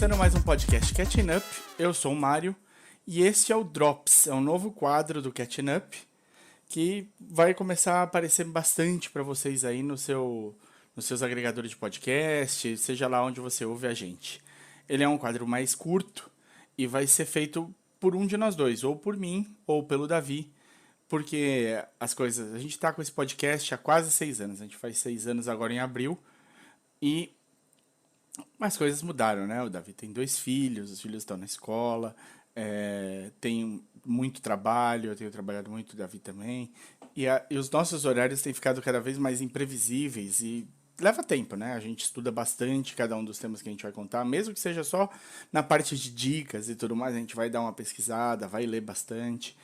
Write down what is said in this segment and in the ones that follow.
começando mais um podcast Catching Up. Eu sou o Mário e este é o Drops, é um novo quadro do Catching Up que vai começar a aparecer bastante para vocês aí nos seus agregadores de podcast, seja lá onde você ouve a gente. Ele é um quadro mais curto e vai ser feito por um de nós dois, ou por mim ou pelo Davi, porque a gente tá com esse podcast há quase 6 anos, a gente faz 6 anos agora em abril e as coisas mudaram, né? O Davi tem 2 filhos, os filhos estão na escola, tem muito trabalho, eu tenho trabalhado muito, o Davi também. E os nossos horários têm ficado cada vez mais imprevisíveis e leva tempo, né? A gente estuda bastante cada um dos temas que a gente vai contar, mesmo que seja só na parte de dicas e tudo mais, a gente vai dar uma pesquisada, vai ler bastante.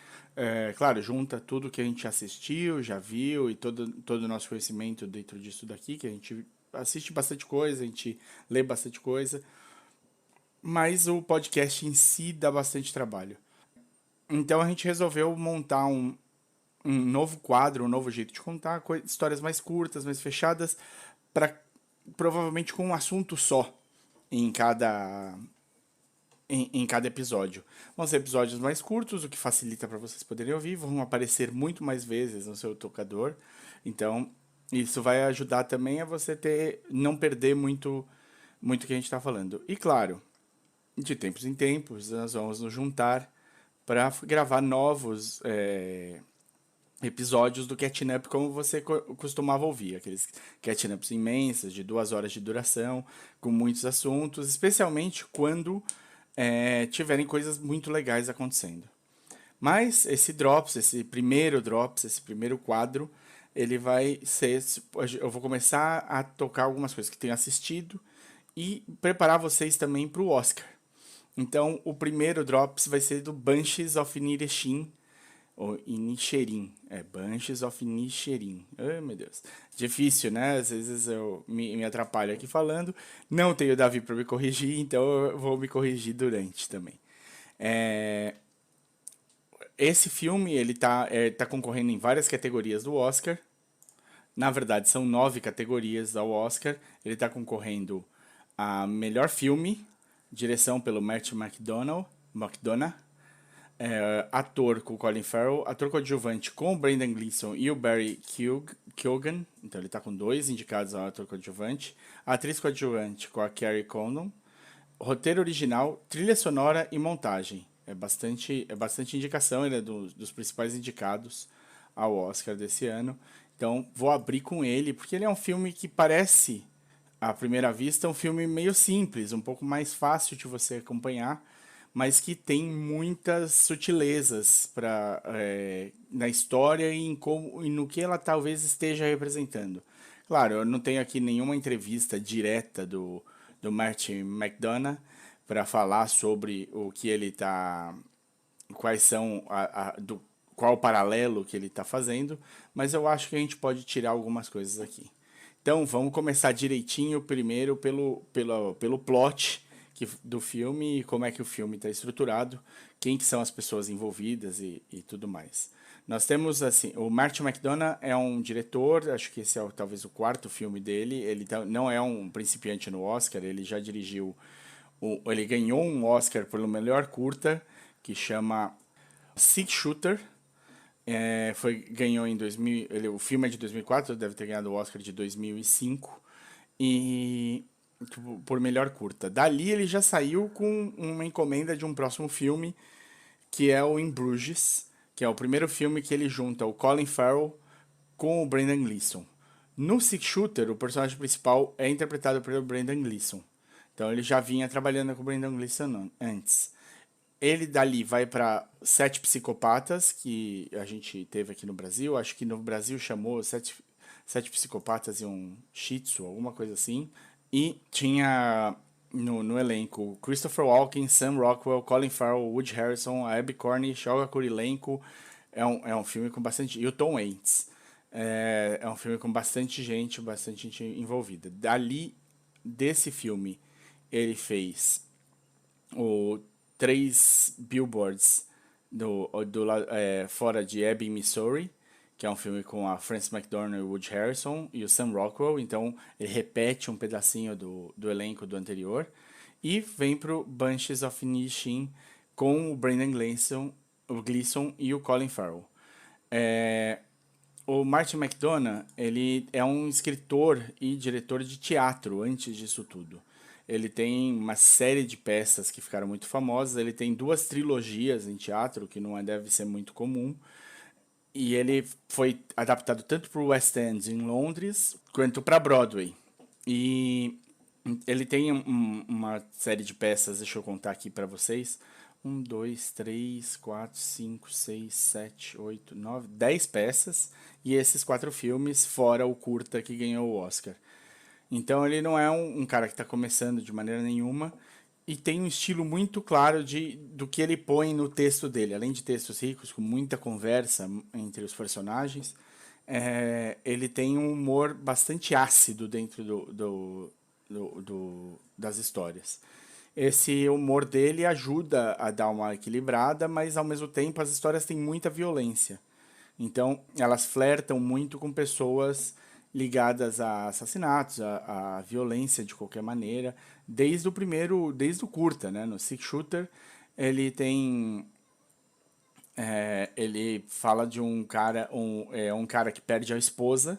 Claro, junta tudo que a gente assistiu, já viu e todo o nosso conhecimento dentro disso daqui, que a gente assiste bastante coisa, a gente lê bastante coisa, mas o podcast em si dá bastante trabalho. Então a gente resolveu montar um novo quadro, um novo jeito de contar, histórias mais curtas, mais fechadas, para provavelmente com um assunto só em cada episódio. Vão ser episódios mais curtos, o que facilita para vocês poderem ouvir, vão aparecer muito mais vezes no seu tocador. Então, isso vai ajudar também a você não perder muito o que a gente está falando. E claro, de tempos em tempos, nós vamos nos juntar para gravar novos episódios do Catching Up como você costumava ouvir, aqueles Catching Ups imensos, de 2 horas de duração, com muitos assuntos, especialmente quando tiverem coisas muito legais acontecendo. Mas esse primeiro quadro, ele vai ser. Eu vou começar a tocar algumas coisas que tenho assistido e preparar vocês também para o Oscar. Então, o primeiro Drops vai ser do Banshees of Inisherin, ou Inisherin. Banshees of Inisherin. Ai, meu Deus. Difícil, né? Às vezes eu me atrapalho aqui falando. Não tenho o Davi para me corrigir, então eu vou me corrigir durante também. Esse filme, ele tá concorrendo em várias categorias do Oscar. Na verdade, são 9 categorias ao Oscar. Ele está concorrendo a melhor filme, direção pelo Matthew McConaughey, ator com o Colin Farrell, ator coadjuvante com o Brendan Gleeson e o Barry Keoghan, então ele está com 2 indicados ao ator coadjuvante, atriz coadjuvante com a Carrie Condon, roteiro original, trilha sonora e montagem. É bastante indicação, ele é dos principais indicados ao Oscar desse ano. Então vou abrir com ele, porque ele é um filme que parece, à primeira vista, um filme meio simples, um pouco mais fácil de você acompanhar, mas que tem muitas sutilezas na história e no que ela talvez esteja representando. Claro, eu não tenho aqui nenhuma entrevista direta do Martin McDonagh para falar sobre o que ele está, quais são qual o paralelo que ele está fazendo, mas eu acho que a gente pode tirar algumas coisas aqui. Então vamos começar direitinho primeiro pelo plot do filme, como é que o filme está estruturado, quem que são as pessoas envolvidas e tudo mais. Nós temos assim, o Martin McDonagh é um diretor, acho que esse é talvez o 4º filme dele. Ele não é um principiante no Oscar, ele já dirigiu, ele ganhou um Oscar pelo melhor curta, que chama Six Shooter. Ganhou em 2000, o filme é de 2004, deve ter ganhado o Oscar de 2005 e tipo, por melhor curta. Dali ele já saiu com uma encomenda de um próximo filme, que é o In Bruges, que é o primeiro filme que ele junta o Colin Farrell com o Brendan Gleeson. No Six Shooter, o personagem principal é interpretado pelo Brendan Gleeson. Então ele já vinha trabalhando com o Brendan Gleeson antes. Ele dali vai para Sete Psicopatas, que a gente teve aqui no Brasil. Acho que no Brasil chamou Sete Psicopatas e um Shih Tzu, alguma coisa assim. E tinha no elenco Christopher Walken, Sam Rockwell, Colin Farrell, Woody Harrelson, a Abby Cornish, Olga Kurilenko. É um filme com bastante... E o Tom Hanks. É um filme com bastante gente envolvida. Desse filme, ele fez o 3 Billboards fora de Ebbing, Missouri, que é um filme com a Frances McDormand, o Woody Harrelson e o Sam Rockwell. Então ele repete um pedacinho do elenco do anterior. E vem pro Banshees of Inisherin com o Brendan Gleeson e o Colin Farrell. É, o Martin McDonagh, ele é um escritor e diretor de teatro antes disso tudo. Ele tem uma série de peças que ficaram muito famosas, ele tem 2 trilogias em teatro, que não deve ser muito comum, e ele foi adaptado tanto para o West End em Londres, quanto para Broadway. E ele tem uma série de peças, deixa eu contar aqui para vocês. 1, 2, 3, 4, 5, 6, 7, 8, 9, 10 peças. E esses 4 filmes, fora o curta que ganhou o Oscar. Então ele não é um cara que está começando de maneira nenhuma. E tem um estilo muito claro do que ele põe no texto dele. Além de textos ricos, com muita conversa entre os personagens, ele tem um humor bastante ácido dentro das histórias. Esse humor dele ajuda a dar uma equilibrada, mas ao mesmo tempo as histórias têm muita violência. Então, elas flertam muito com pessoas ligadas a assassinatos, a violência de qualquer maneira, desde o curta, né? No Six Shooter, ele tem ele fala de um cara que perde a esposa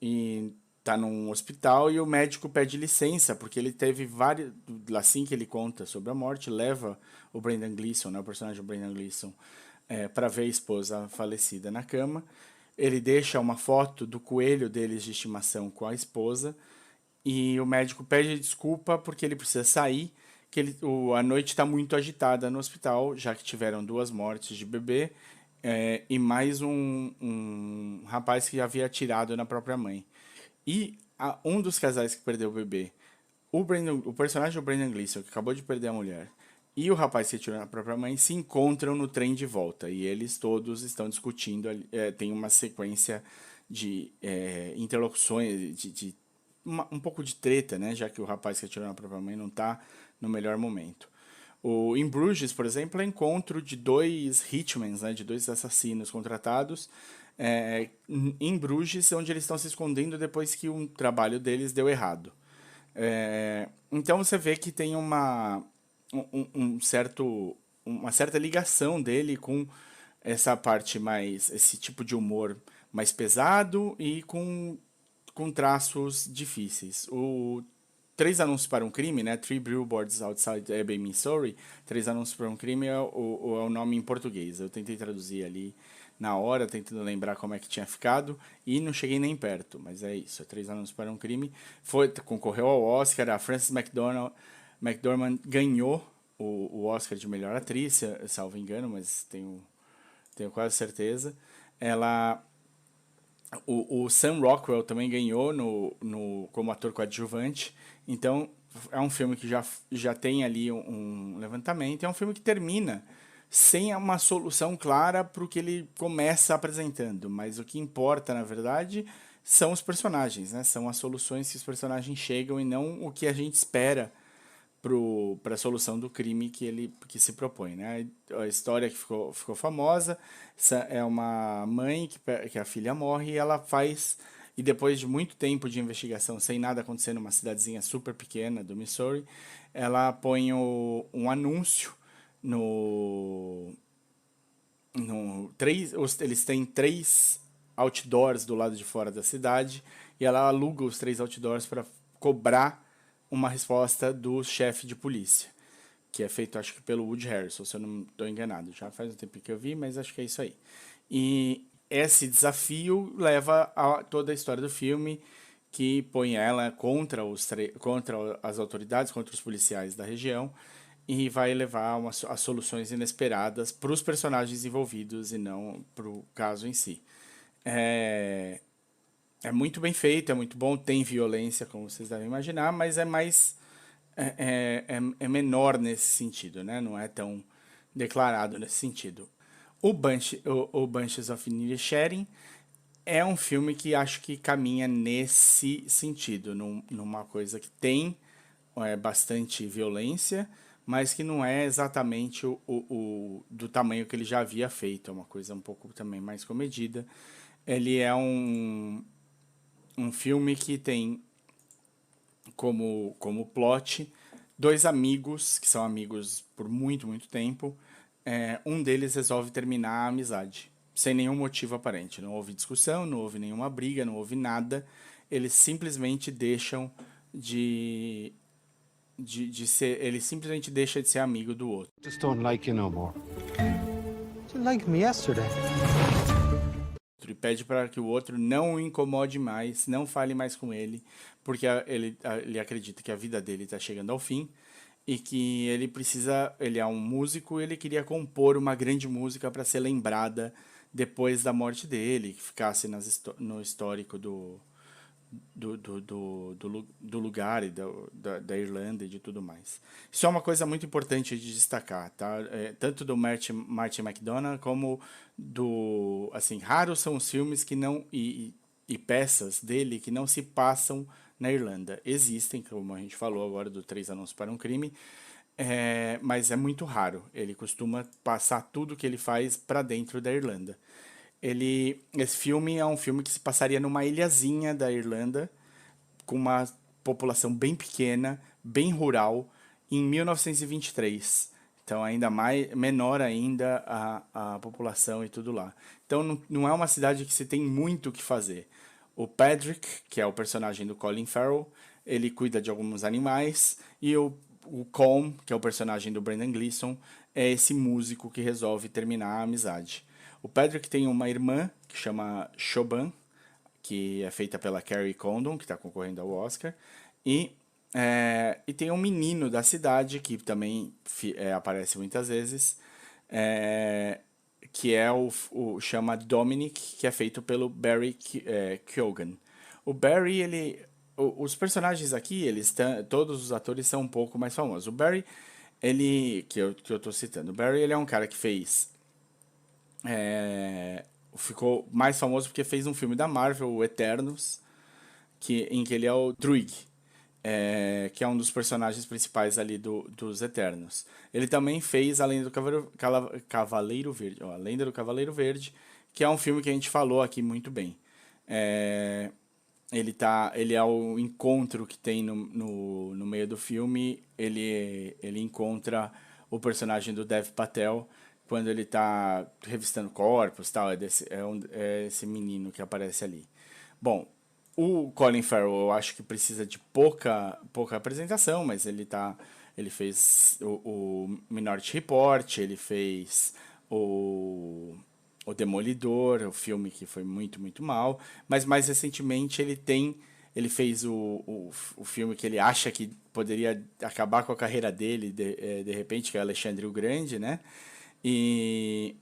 e tá num hospital e o médico pede licença porque ele teve vários, assim que ele conta sobre a morte, leva o Brendan Gleeson, né, o personagem do Brendan Gleeson, para ver a esposa falecida na cama. Ele deixa uma foto do coelho deles de estimação com a esposa e o médico pede desculpa porque ele precisa sair, que a noite está muito agitada no hospital, já que tiveram 2 mortes de bebê e mais um rapaz que havia atirado na própria mãe. E um dos casais que perdeu o bebê, o personagem do Brendan Gleeson, que acabou de perder a mulher, e o rapaz que atirou na própria mãe se encontram no trem de volta. E eles todos estão discutindo. Tem uma sequência de interlocuções, um pouco de treta, né? Já que o rapaz que atirou na própria mãe não está no melhor momento. Em Bruges, por exemplo, é encontro de 2 hitmans, né, de 2 assassinos contratados em Bruges, onde eles estão se escondendo depois que um trabalho deles deu errado. Então você vê que tem uma certa ligação dele com essa parte mais, esse tipo de humor mais pesado e com traços difíceis. O Três Anúncios para um Crime, né? Three Billboards Outside Ebbing, Missouri. 3 Anúncios para um Crime é o nome em português. Eu tentei traduzir ali na hora, tentando lembrar como é que tinha ficado, e não cheguei nem perto, mas é isso. 3 Anúncios para um Crime. Concorreu ao Oscar, a Frances McDormand ganhou o Oscar de melhor atriz, salvo engano, mas tenho quase certeza. Ela o Sam Rockwell também ganhou como ator coadjuvante. Então, é um filme que já tem ali um levantamento. É um filme que termina sem uma solução clara para o que ele começa apresentando. Mas o que importa, na verdade, são os personagens, né? São as soluções que os personagens chegam e não o que a gente espera para a solução do crime que se propõe, né? A história que ficou famosa é uma mãe que a filha morre e ela faz e depois de muito tempo de investigação sem nada acontecer numa cidadezinha super pequena do Missouri, ela põe um anúncio no eles têm 3 outdoors do lado de fora da cidade e ela aluga os 3 outdoors para cobrar uma resposta do chefe de polícia, que é feito acho que pelo Woody Harrelson, se eu não estou enganado. Já faz um tempo que eu vi, mas acho que é isso aí. E esse desafio leva a toda a história do filme, que põe ela contra as autoridades, contra os policiais da região, e vai levar a soluções inesperadas para os personagens envolvidos e não para o caso em si. É, é muito bem feito, é muito bom, tem violência, como vocês devem imaginar, mas é mais é menor nesse sentido, né? Não é tão declarado nesse sentido. O Banshees of Inisherin é um filme que acho que caminha nesse sentido, numa coisa que tem bastante violência, mas que não é exatamente do tamanho que ele já havia feito. É uma coisa um pouco também mais comedida. Ele é um filme que tem como plot dois amigos, que são amigos por muito, muito tempo, um deles resolve terminar a amizade, sem nenhum motivo aparente. Não houve discussão, não houve nenhuma briga, não houve nada. Eles simplesmente deixam de ser. Ele simplesmente deixa de ser amigo do outro. Just don't like you no more. You liked me yesterday. E pede para que o outro não o incomode mais, não fale mais com ele, porque ele acredita que a vida dele está chegando ao fim e que ele precisa, ele é um músico, ele queria compor uma grande música para ser lembrada depois da morte dele, que ficasse no histórico do lugar e da Irlanda e de tudo mais. Isso é uma coisa muito importante de destacar, tá? Tanto do Martin McDonagh como do... Assim, raros são os filmes que não... E peças dele que não se passam na Irlanda. Existem, como a gente falou agora do Três Anúncios para um Crime, mas é muito raro. Ele costuma passar tudo que ele faz para dentro da Irlanda. Esse filme é um filme que se passaria numa ilhazinha da Irlanda, com uma população bem pequena, bem rural, em 1923. Então, menor ainda a população e tudo lá. Então, não é uma cidade que se tem muito o que fazer. O Patrick, que é o personagem do Colin Farrell, ele cuida de alguns animais, e o Colm, que é o personagem do Brendan Gleeson, é esse músico que resolve terminar a amizade. O Patrick tem uma irmã que chama Siobhan, que é feita pela Carrie Condon, que está concorrendo ao Oscar, e tem um menino da cidade, que também aparece muitas vezes, que é chama Dominic, que é feito pelo Barry Keoghan. O Barry, os personagens aqui, todos os atores são um pouco mais famosos. O Barry, que eu tô citando, o Barry, ele é um cara que ficou mais famoso porque fez um filme da Marvel, o Eternos, em que ele é o Druig, que é um dos personagens principais ali dos Eternos. Ele também fez A Lenda do Cavaleiro Verde, A Lenda do Cavaleiro Verde, que é um filme que a gente falou aqui muito bem. Ele é o encontro que tem no meio do filme, ele encontra o personagem do Dev Patel quando ele está revistando corpos, tal, é esse menino que aparece ali. Bom, o Colin Farrell eu acho que precisa de pouca apresentação, mas ele fez o Minority Report, ele fez o Demolidor, o filme que foi muito, muito mal, mas mais recentemente ele fez o filme que ele acha que poderia acabar com a carreira dele de repente, que é Alexandre o Grande, né? E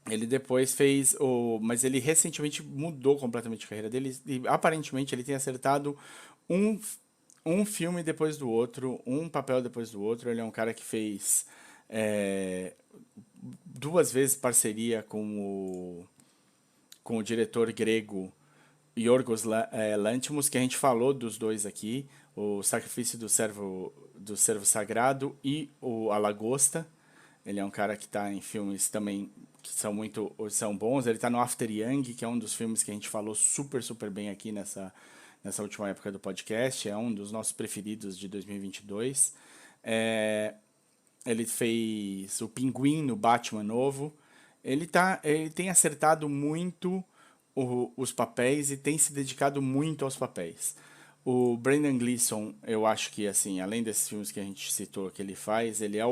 ele depois fez mas ele recentemente mudou completamente a carreira dele e aparentemente ele tem acertado um, um filme depois do outro, um papel depois do outro. Ele é um cara que fez duas vezes parceria com o diretor grego Yorgos Lanthimos, que a gente falou dos dois aqui, o Sacrifício do Servo Sagrado e o A Lagosta. Ele é um cara que está em filmes também que são bons. Ele está no After Yang, que é um dos filmes que a gente falou super, super bem aqui nessa última época do podcast. É um dos nossos preferidos de 2022. Ele fez o Pinguim no Batman novo. Ele tem acertado muito os papéis e tem se dedicado muito aos papéis. O Brendan Gleeson, eu acho que, assim, além desses filmes que a gente citou que ele faz, ele é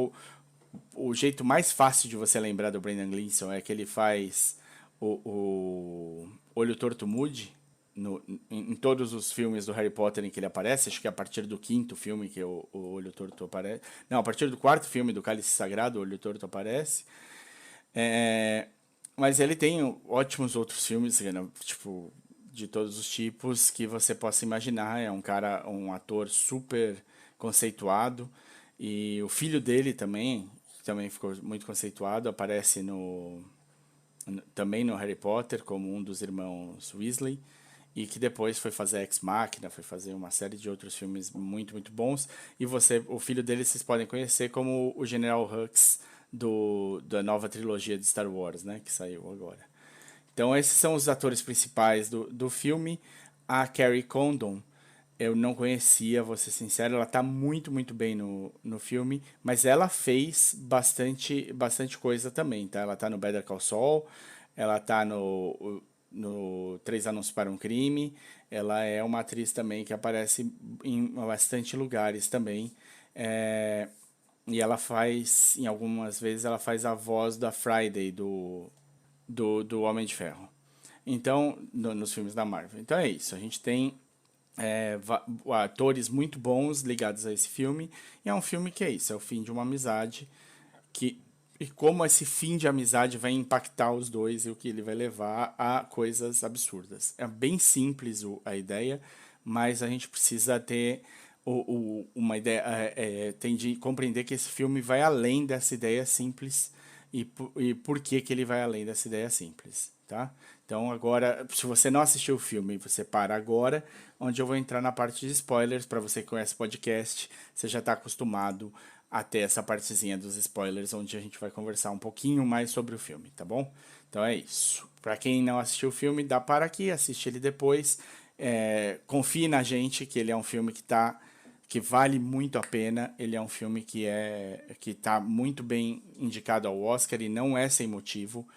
o jeito mais fácil de você lembrar do Brendan Gleeson é que ele faz o Olho Torto Mude em todos os filmes do Harry Potter em que ele aparece. Acho que é a partir do quinto filme que o Olho Torto aparece. Não, a partir do quarto filme do Cálice Sagrado, o Olho Torto aparece. Mas ele tem ótimos outros filmes, tipo, de todos os tipos que você possa imaginar. É um ator super conceituado. E o filho dele também ficou muito conceituado, aparece também no Harry Potter como um dos irmãos Weasley, e que depois foi fazer Ex Machina, foi fazer uma série de outros filmes muito, muito bons. E o filho dele, vocês podem conhecer como o General Hux da nova trilogia de Star Wars, né, que saiu agora. Então esses são os atores principais do filme. A Carrie Condon, Eu não conhecia, vou ser sincero, ela tá muito, muito bem no filme, mas ela fez bastante coisa também, tá? Ela tá no Better Call Saul, ela tá no Três Anúncios para um Crime, ela é uma atriz também que aparece em bastante lugares também, é, e ela faz, em algumas vezes, ela faz a voz da Friday do Homem de Ferro. Então, nos filmes da Marvel. Então é isso, a gente tem atores muito bons ligados a esse filme. E é um filme que é isso, é o fim de uma amizade. E como esse fim de amizade vai impactar os dois e o que ele vai levar a coisas absurdas. É bem simples a ideia, mas a gente precisa ter uma ideia. Tem de compreender que esse filme vai além dessa ideia simples e por que ele vai além dessa ideia simples, tá? Então agora, se você não assistiu o filme, você para agora, onde eu vou entrar na parte de spoilers. Para você que conhece podcast, você já está acostumado a ter essa partezinha dos spoilers, onde a gente vai conversar um pouquinho mais sobre o filme, tá bom? Então é isso. Para quem não assistiu o filme, dá para aqui, assiste ele depois. Confie na gente, que ele é um filme que vale muito a pena. Ele é um filme que está muito bem indicado ao Oscar e não é sem motivo.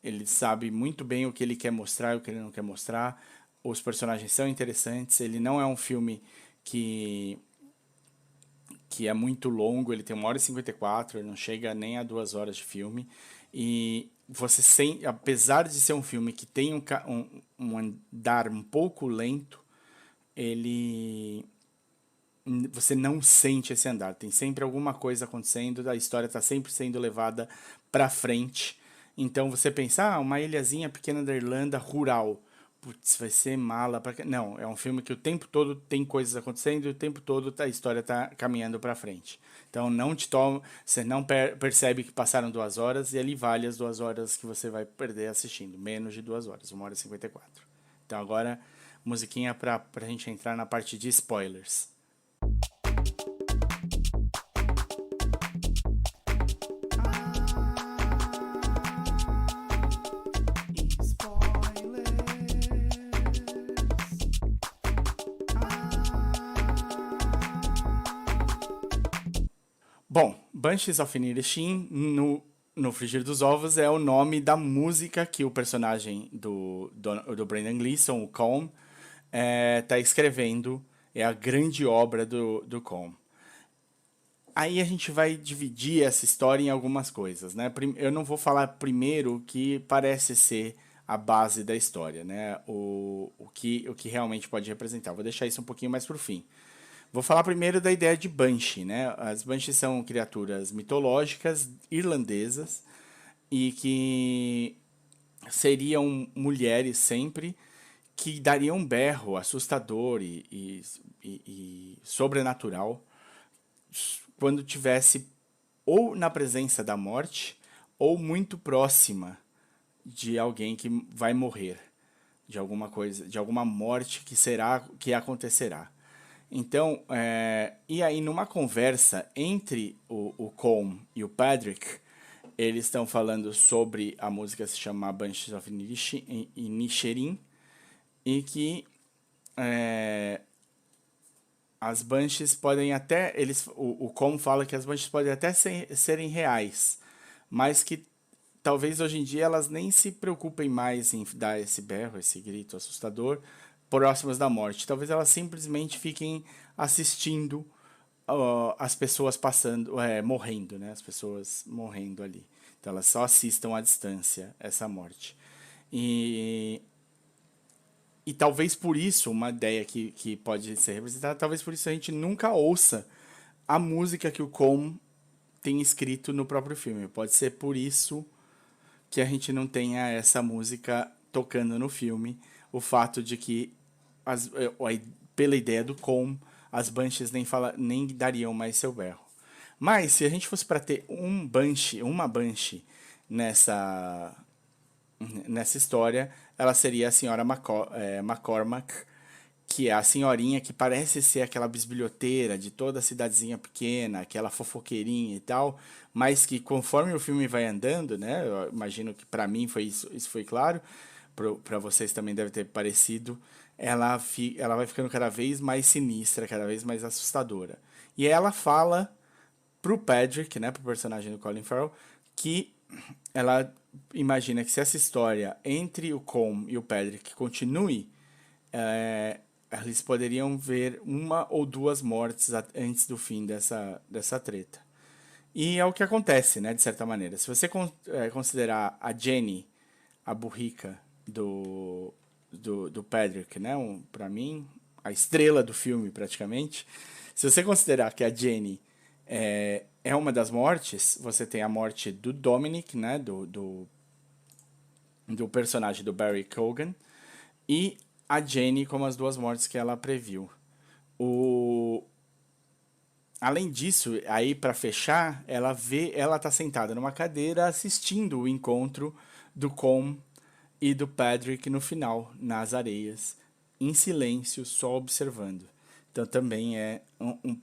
Ele sabe muito bem o que ele quer mostrar e o que ele não quer mostrar. Os personagens são interessantes. Ele não é um filme que é muito longo. Ele tem 1h54, ele não chega nem a 2 horas de filme. E você, apesar de ser um filme que tem um andar um pouco lento, você não sente esse andar. Tem sempre alguma coisa acontecendo, a história está sempre sendo levada para frente. Então você pensa, uma ilhazinha pequena da Irlanda, rural. Putz, vai ser mala pra... Não, é um filme que o tempo todo tem coisas acontecendo e o tempo todo a história está caminhando para frente. Então não te toma, você não percebe que passaram 2 horas e ali vale as 2 horas que você vai perder assistindo. Menos de 2 horas, 1h54. Então agora, musiquinha para a gente entrar na parte de spoilers. Bom, Banshees of Inisherin no Frigir dos Ovos é o nome da música que o personagem do Brendan Gleeson, o Colm, tá escrevendo. É a grande obra do Colm. Aí a gente vai dividir essa história em algumas coisas, né? Eu não vou falar primeiro o que parece ser a base da história, né? O que realmente pode representar. Vou deixar isso um pouquinho mais pro fim. Vou falar primeiro da ideia de Banshee, né? As Banshees são criaturas mitológicas irlandesas e que seriam mulheres sempre que dariam um berro assustador e sobrenatural quando tivesse ou na presença da morte ou muito próxima de alguém que vai morrer, de alguma coisa, de alguma morte que acontecerá. Então, e aí numa conversa entre o Colm e o Patrick, eles estão falando sobre a música que se chama Banshees of Inisherin e que as Banshees podem até, o Colm fala que as Banshees podem até serem reais, mas que talvez hoje em dia elas nem se preocupem mais em dar esse berro, esse grito assustador, próximas da morte. Talvez elas simplesmente fiquem assistindo as pessoas passando, morrendo, né? As pessoas morrendo ali. Então elas só assistam à distância essa morte. E talvez por isso, uma ideia que pode ser representada, talvez por isso a gente nunca ouça a música que o Colm tem escrito no próprio filme. Pode ser por isso que a gente não tenha essa música tocando no filme. O fato de que, pela ideia do Colm, as Banshees nem dariam mais seu berro. Mas, se a gente fosse para ter uma Banshee nessa história, ela seria a senhora McCormack, que é a senhorinha que parece ser aquela bisbilhoteira de toda a cidadezinha pequena, aquela fofoqueirinha e tal, mas que conforme o filme vai andando, né, eu imagino que para mim isso foi claro, para vocês também deve ter parecido, ela vai ficando cada vez mais sinistra, cada vez mais assustadora. E ela fala pro Patrick, né, pro personagem do Colin Farrell, que ela imagina que se essa história entre o Colm e o Patrick continue, eles poderiam ver uma ou duas mortes antes do fim dessa treta. E é o que acontece, né, de certa maneira. Se você considerar a Jenny, a burrica do Patrick, né, pra mim, a estrela do filme, praticamente. Se você considerar que a Jenny é uma das mortes, você tem a morte do Dominic, né, do personagem do Barry Keoghan, e a Jenny como as duas mortes que ela previu. Além disso, aí para fechar, ela tá sentada numa cadeira assistindo o encontro do Colm e do Patrick no final, nas areias, em silêncio, só observando. Então também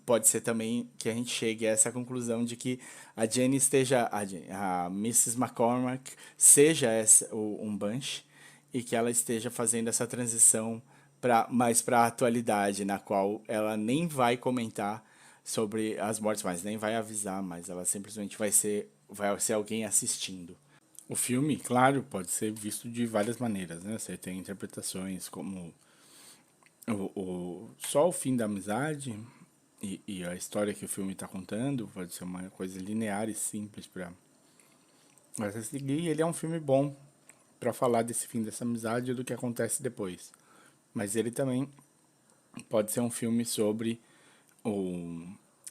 pode ser também que a gente chegue a essa conclusão de que a Jenny esteja, a Mrs. McCormack seja um Banshee e que ela esteja fazendo essa transição mais para a atualidade, na qual ela nem vai comentar sobre as mortes, mas nem vai avisar, mas ela simplesmente vai ser alguém assistindo. O filme, claro, pode ser visto de várias maneiras, né? Você tem interpretações como só o fim da amizade e a história que o filme está contando, pode ser uma coisa linear e simples para você seguir. Ele é um filme bom para falar desse fim dessa amizade e do que acontece depois. Mas ele também pode ser um filme sobre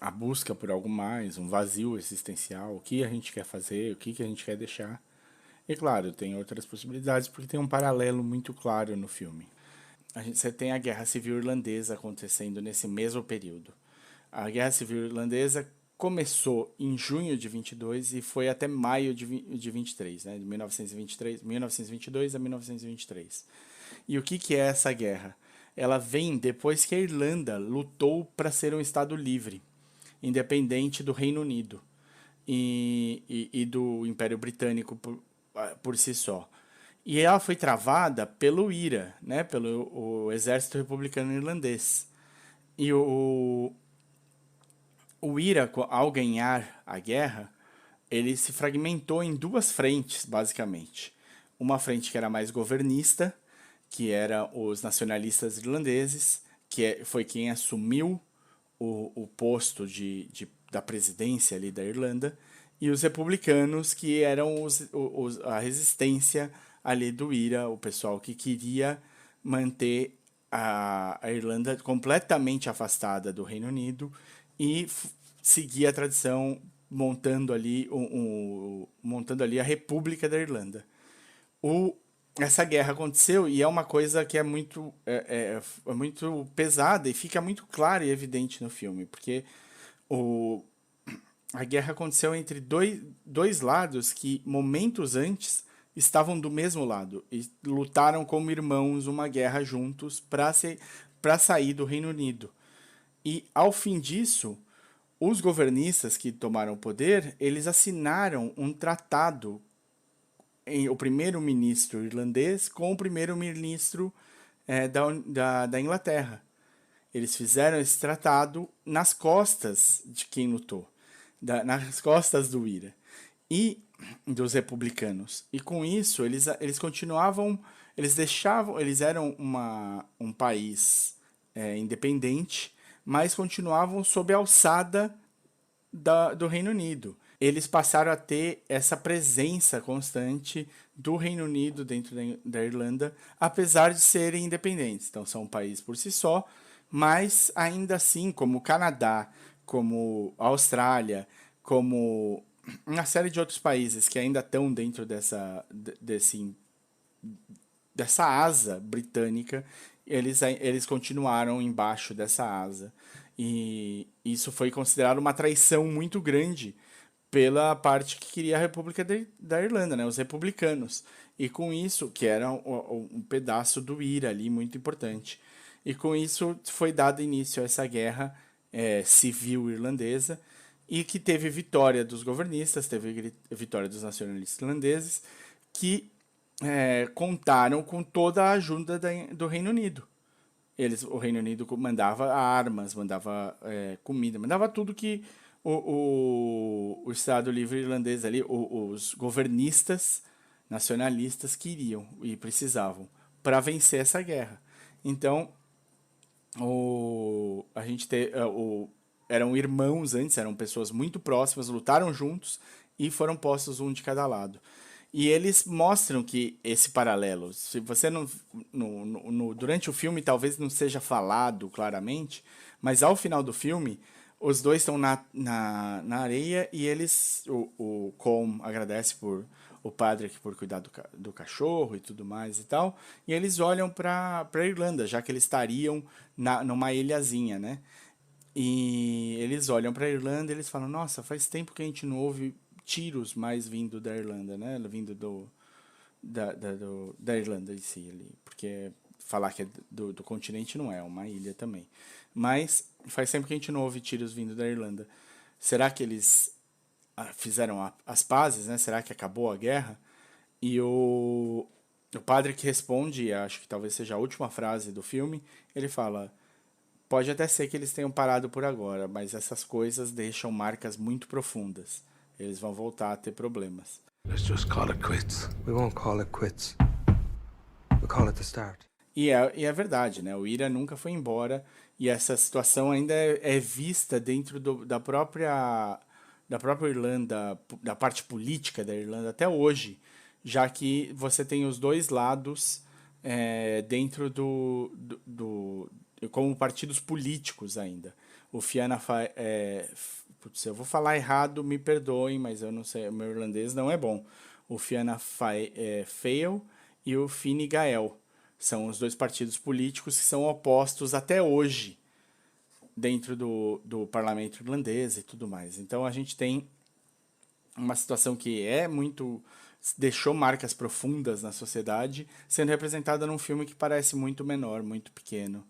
a busca por algo mais, um vazio existencial, o que a gente quer fazer, o que a gente quer deixar. E claro, tem outras possibilidades porque tem um paralelo muito claro no filme. Você tem a Guerra Civil Irlandesa acontecendo nesse mesmo período. A Guerra Civil Irlandesa começou em junho de 22 e foi até maio de 23, né? De 1922 a 1923. E o que é essa guerra? Ela vem depois que a Irlanda lutou para ser um estado livre, independente do Reino Unido e do Império Britânico por si só. E ela foi travada pelo IRA, né, pelo o Exército Republicano Irlandês. E o IRA, ao ganhar a guerra, ele se fragmentou em duas frentes, basicamente. Uma frente que era mais governista, que era os nacionalistas irlandeses, que foi quem assumiu o posto da presidência ali da Irlanda, e os republicanos, que eram a resistência ali do IRA, o pessoal que queria manter a Irlanda completamente afastada do Reino Unido e seguir a tradição montando ali a República da Irlanda. Essa guerra aconteceu e é uma coisa que é muito pesada e fica muito claro e evidente no filme, porque a guerra aconteceu entre dois lados que, momentos antes, estavam do mesmo lado e lutaram como irmãos uma guerra juntos para sair do Reino Unido. E, ao fim disso, os governistas que tomaram o poder, eles assinaram um tratado o primeiro-ministro irlandês com o primeiro-ministro da Inglaterra. Eles fizeram esse tratado nas costas de quem lutou, nas costas do IRA e dos republicanos. E com isso, eles continuavam, eles eram um país independente, mas continuavam sob a alçada do Reino Unido. Eles passaram a ter essa presença constante do Reino Unido dentro da Irlanda, apesar de serem independentes. Então, são um país por si só, mas ainda assim, como o Canadá, como a Austrália, como uma série de outros países que ainda estão dentro dessa asa britânica, eles continuaram embaixo dessa asa. E isso foi considerado uma traição muito grande pela parte que queria a República da Irlanda, né, os republicanos. E com isso, que era um pedaço do IRA ali, muito importante. E com isso foi dado início a essa guerra civil irlandesa, e que teve vitória dos governistas, teve vitória dos nacionalistas irlandeses, que contaram com toda a ajuda do Reino Unido. O Reino Unido mandava armas, mandava comida, mandava tudo que o Estado Livre Irlandês ali, os governistas nacionalistas queriam e precisavam para vencer essa guerra. Então, a gente eram irmãos antes, eram pessoas muito próximas, lutaram juntos e foram postos um de cada lado. E eles mostram que esse paralelo, se você não, durante o filme talvez não seja falado claramente, mas ao final do filme, os dois estão na areia e eles, o Colm agradece por o padre aqui por cuidar do cachorro e tudo mais e tal, e eles olham para a Irlanda, já que eles estariam numa ilhazinha, né? E eles olham para a Irlanda e eles falam, nossa, faz tempo que a gente não ouve tiros mais vindo da Irlanda, né? Vindo da Irlanda em si ali, porque falar que é do continente não é uma ilha também. Mas faz tempo que a gente não ouve tiros vindo da Irlanda. Será que eles fizeram as pazes, né? Será que acabou a guerra? E o padre que responde, acho que talvez seja a última frase do filme, ele fala: pode até ser que eles tenham parado por agora, mas essas coisas deixam marcas muito profundas. Eles vão voltar a ter problemas. Let's just call it quits. We won't call it quits. We'll call it the start. E é verdade, né? O Ira nunca foi embora e essa situação ainda é vista dentro da própria Irlanda, da parte política da Irlanda até hoje, já que você tem os dois lados dentro como partidos políticos ainda. O Fianna Fáil, se eu vou falar errado, me perdoem, mas eu não sei, o meu irlandês não é bom. O Fianna Fáil e o Fine Gael são os dois partidos políticos que são opostos até hoje dentro do parlamento irlandês e tudo mais. Então a gente tem uma situação que deixou marcas profundas na sociedade, sendo representada num filme que parece muito menor, muito pequeno.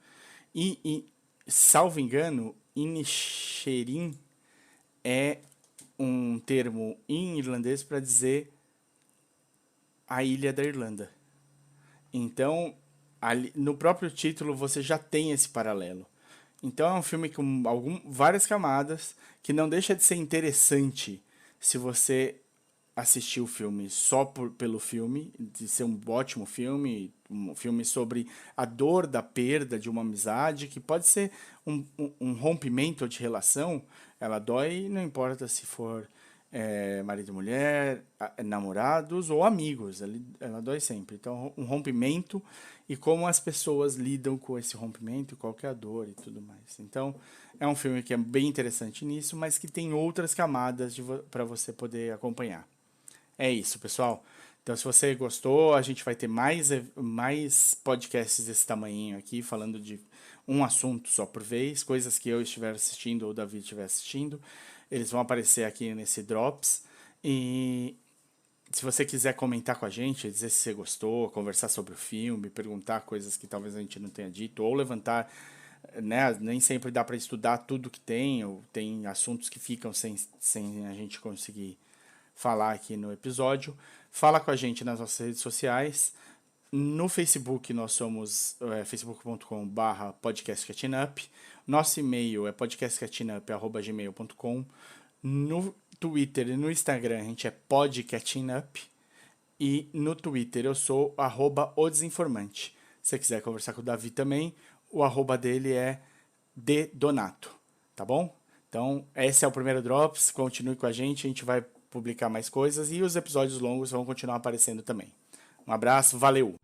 E salvo engano, Inisherin é um termo em irlandês para dizer a ilha da Irlanda. Então, no próprio título você já tem esse paralelo. Então é um filme com várias camadas que não deixa de ser interessante se você assistir o filme só pelo filme, de ser um ótimo filme, um filme sobre a dor da perda de uma amizade, que pode ser um rompimento de relação, ela dói, não importa se for marido e mulher, namorados ou amigos, ela dói sempre. Então, um rompimento e como as pessoas lidam com esse rompimento, qual que é a dor e tudo mais. Então, é um filme que é bem interessante nisso, mas que tem outras camadas para você poder acompanhar. É isso, pessoal. Então, se você gostou, a gente vai ter mais podcasts desse tamanhinho aqui, falando de um assunto só por vez, coisas que eu estiver assistindo ou o Davi estiver assistindo. Eles vão aparecer aqui nesse Drops. E se você quiser comentar com a gente, dizer se você gostou, conversar sobre o filme, perguntar coisas que talvez a gente não tenha dito, ou levantar, né? Nem sempre dá para estudar tudo que tem, ou tem assuntos que ficam sem a gente conseguir falar aqui no episódio. Fala com a gente nas nossas redes sociais. No Facebook nós somos facebook.com/podcastcatchingup. Nosso e-mail é podcastcatchingup@gmail.com. No Twitter e no Instagram a gente é podcatchingup. E no Twitter eu sou @odesinformante. Se você quiser conversar com o Davi também, o @ dele é ddonato, tá bom? Então esse é o primeiro Drops, continue com a gente vai publicar mais coisas e os episódios longos vão continuar aparecendo também. Um abraço, valeu!